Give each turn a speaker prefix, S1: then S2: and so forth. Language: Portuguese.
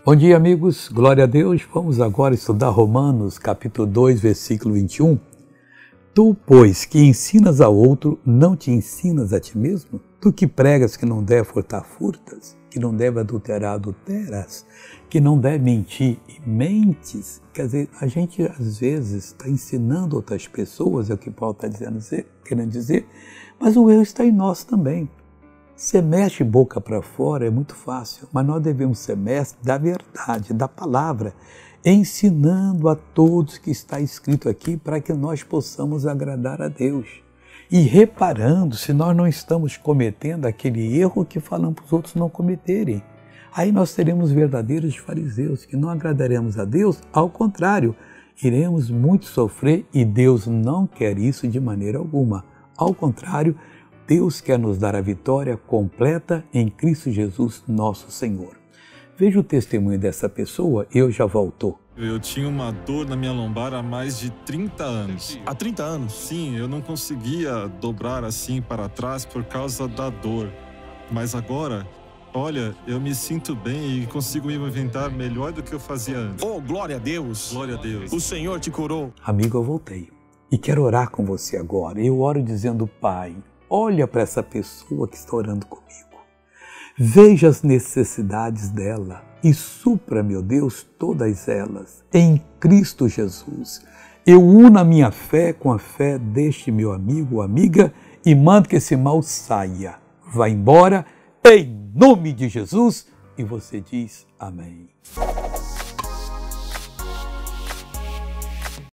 S1: Bom dia, amigos. Glória a Deus. Vamos agora estudar Romanos, capítulo 2, versículo 21. Tu, pois, que ensinas a outro, não te ensinas a ti mesmo? Tu que pregas que não deve furtar, furtas, que não deve adulterar, adulteras, que não deve mentir e mentes. Quer dizer, a gente às vezes está ensinando outras pessoas, é o que Paulo está querendo dizer, mas o erro está em nós também. Ser mestre boca para fora é muito fácil, mas nós devemos ser mestre da verdade, da palavra, ensinando a todos que está escrito aqui para que nós possamos agradar a Deus. E reparando se nós não estamos cometendo aquele erro que falamos para os outros não cometerem. Aí nós seremos verdadeiros fariseus, que não agradaremos a Deus, ao contrário, iremos muito sofrer e Deus não quer isso de maneira alguma. Ao contrário, Deus quer nos dar a vitória completa em Cristo Jesus, nosso Senhor. Veja o testemunho dessa pessoa, eu já volto.
S2: Eu tinha uma dor na minha lombar há mais de 30 anos.
S3: Há 30 anos?
S2: Sim, eu não conseguia dobrar assim para trás por causa da dor. Mas agora, olha, eu me sinto bem e consigo me movimentar melhor do que eu fazia antes.
S3: Oh, glória a Deus!
S2: Glória a Deus.
S3: O Senhor te curou.
S1: Amigo, eu voltei. E quero orar com você agora. Eu oro dizendo, Pai, olha para essa pessoa que está orando comigo. Veja as necessidades dela e supra, meu Deus, todas elas, em Cristo Jesus. Eu uno a minha fé com a fé deste meu amigo ou amiga e mando que esse mal saia. Vá embora, em nome de Jesus. E você diz amém.